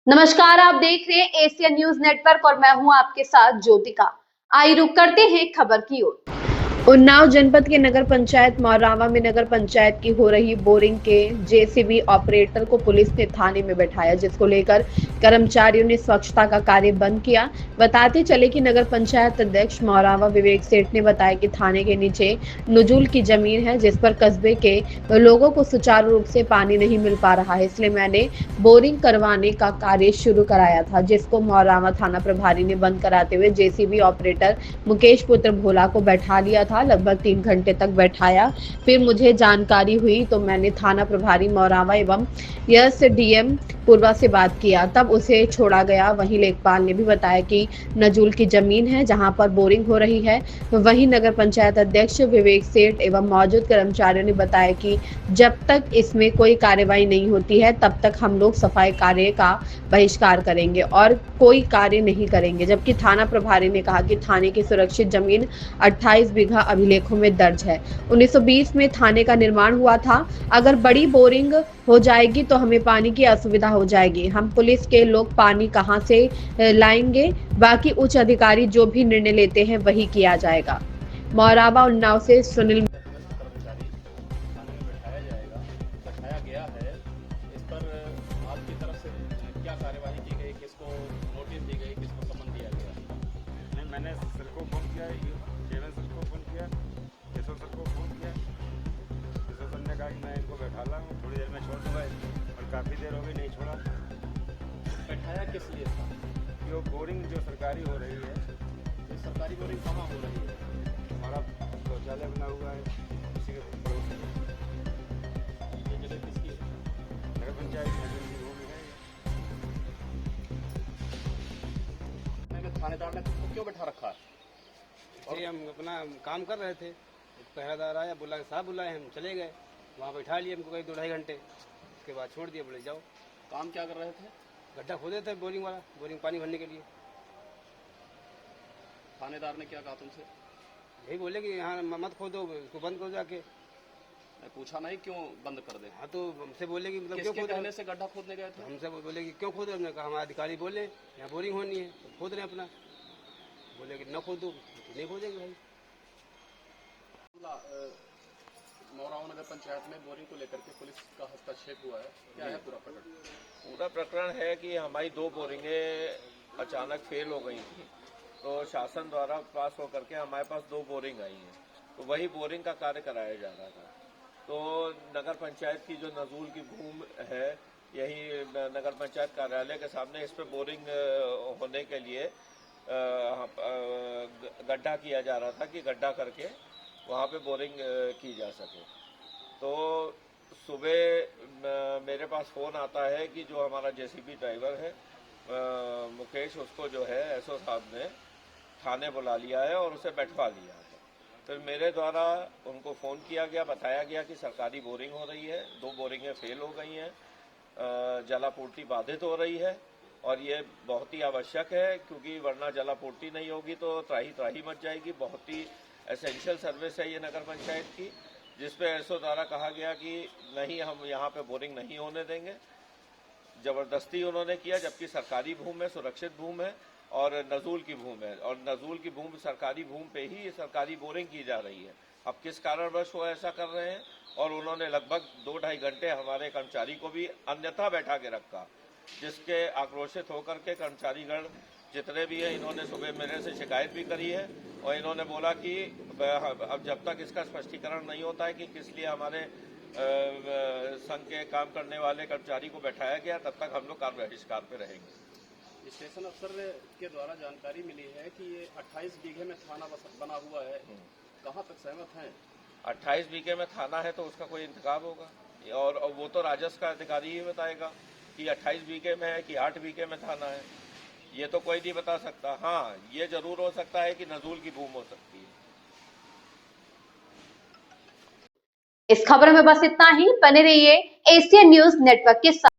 नमस्कार, आप देख रहे हैं एशियन न्यूज नेटवर्क और मैं हूं आपके साथ ज्योतिका। आइए रुक करते हैं खबर की ओर। उन्नाव जनपद के नगर पंचायत मौरावा में नगर पंचायत की हो रही बोरिंग के जेसीबी ऑपरेटर को पुलिस ने थाने में बैठाया, जिसको लेकर कर्मचारियों ने स्वच्छता का कार्य बंद किया। बताते चले कि नगर पंचायत अध्यक्ष मौरावा विवेक सेठ ने बताया कि थाने के नीचे नुजुल की जमीन है, जिस पर कस्बे के लोगों को सुचारू रूप से पानी नहीं मिल पा रहा है, इसलिए मैंने बोरिंग करवाने का कार्य शुरू कराया था, जिसको मौरावा थाना प्रभारी ने बंद कराते हुए जेसीबी ऑपरेटर मुकेश पुत्र भोला को बैठा लिया था। लगभग 3 घंटे तक बैठाया। फिर मुझे जानकारी हुई तो मैंने थाना प्रभारी मौरावा एवं एसडीएम पूर्वा से बात किया, तब उसे छोड़ा गया। वहीं लेखपाल ने भी बताया कि नजूल की जमीन है जहां पर बोरिंग हो रही है। वहीं नगर पंचायत अध्यक्ष विवेक सेठ एवं मौजूद कर्मचारियों ने बताया कि जब तक इसमें कोई कार्रवाई नहीं होती है तब तक हम लोग सफाई कार्य का बहिष्कार करेंगे और कोई कार्य नहीं करेंगे। जबकि थाना प्रभारी ने कहा कि थाने की सुरक्षित जमीन 28 बीघा अभिलेखों में दर्ज है। 1920 में थाने का निर्माण हुआ था। अगर बड़ी बोरिंग हो जाएगी तो हमें पानी की असुविधा हो जाएगी। हम पुलिस के लोग पानी कहां से लाएंगे? बाकी उच्च अधिकारी जो भी निर्णय लेते हैं वही किया जाएगा। मौरावा उन्नाव से सुनील। कर्मचारी थाने में बैठाया जाएगा, बैठाया गया है। इस पर आपकी तरफ से क्या कार्यवाही की गई, किसको नोटिस दी गई, किसको समन दिया गया? नहीं, मैंने सर को फ़ोन किया, चेयरमैन सर को फ़ोन किया, केशव सर को फ़ोन किया। केशव सर ने कहा कि मैं इनको बैठा ला हूँ, थोड़ी देर में छोड़ दूँगा, और काफ़ी देर हो गई नहीं छोड़ा। बैठाया किस लिए था? जो बोरिंग जो सरकारी हो रही है, ये सरकारी बोरिंग कहाँ हो रही है? हमारा शौचालय बना हुआ है उसी के पड़ोस में। ये जगह किसकी है? नगर पंचायत नगर की भूमि है। थानेदार ने तुमको क्यों बैठा रखा है? जी, हम अपना काम कर रहे थे। पहरेदार आया, बोला साहब बुलाए, हम चले गए। वहाँ बैठा लिए हमको करीब 2-2.5 घंटे। उसके बाद छोड़ दिया, बोले जाओ। काम क्या कर रहे थे? गड्ढा खोदे थे बोरिंग वाला, बोरिंग पानी भरने के लिए। थानेदार ने क्या कहा तुमसे? यही बोले कि यहाँ मत खोदो, इसको बंद करो जाके। मैं पूछा नहीं क्यों बंद कर दे? हाँ, तो हमसे बोले कि मतलब क्यों किसके खोद कहने रहे? से गड्ढा खोदने गए थे? हमसे बोले कि क्यों खोद रहे? हमने कहा हमारे अधिकारी बोले यहाँ बोरिंग होनी है, तो खोद रहे हैं अपना। बोले कि न खोदो, तो नहीं खोदेंगे भाई। मौरावा नगर पंचायत में बोरिंग को लेकर के पुलिस का हस्तक्षेप हुआ है, क्या है पूरा प्रकरण? पूरा प्रकरण है कि हमारी 2 बोरिंगें अचानक फेल हो गई थी, तो शासन द्वारा पास होकर के हमारे पास 2 बोरिंग आई हैं, तो वही बोरिंग का कार्य कराया जा रहा था। तो नगर पंचायत की जो नजूल की भूमि है, यही नगर पंचायत कार्यालय के सामने, इस पर बोरिंग होने के लिए गड्ढा किया जा रहा था कि गड्ढा करके वहाँ पे बोरिंग की जा सके। तो सुबह मेरे पास फ़ोन आता है कि जो हमारा जेसीबी ड्राइवर है मुकेश, उसको जो है एसओ साहब ने थाने बुला लिया है और उसे बैठवा लिया है। फिर मेरे द्वारा उनको फ़ोन किया गया, बताया गया कि सरकारी बोरिंग हो रही है, 2 बोरिंगें फेल हो गई हैं, जलापूर्ति बाधित हो रही है और ये बहुत ही आवश्यक है, क्योंकि वरना जलापूर्ति नहीं होगी तो त्राही त्राही मच जाएगी। बहुत ही एसेंशियल सर्विस है ये नगर पंचायत की, जिस पे एसओ द्वारा कहा गया कि नहीं, हम यहाँ पे बोरिंग नहीं होने देंगे। ज़बरदस्ती उन्होंने किया, जबकि सरकारी भूमि है, सुरक्षित भूमि है और नजूल की भूमि है, और नजूल की भूमि सरकारी भूमि पे ही सरकारी बोरिंग की जा रही है। अब किस कारणवश वो ऐसा कर रहे हैं, और उन्होंने लगभग 2-2.5 घंटे हमारे कर्मचारी को भी अन्यथा बैठा के रखा, जिसके आक्रोशित होकर के कर्मचारीगण जितने भी हैं, इन्होंने सुबह मेरे से शिकायत भी करी है और इन्होंने बोला कि अब जब तक इसका स्पष्टीकरण नहीं होता है कि किस लिए हमारे संघ के काम करने वाले कर्मचारी को बैठाया गया, तब तक हम लोग कार्य बहिष्कार पे रहेंगे। स्टेशन अफसर के द्वारा जानकारी मिली है कि ये 28 बीघे में थाना बना हुआ है, कहाँ तक सहमत हैं? 28 बीघे में थाना है तो उसका कोई इंतजाम होगा, और वो तो राजस्व का अधिकारी ही बताएगा कि 28 बीघे में है कि 8 बीघे में थाना है, ये तो कोई नहीं बता सकता। हाँ, ये जरूर हो सकता है कि नजूल की भूमि हो सकती है। इस खबर में बस इतना ही। बने रहिए एशियन न्यूज नेटवर्क के साथ।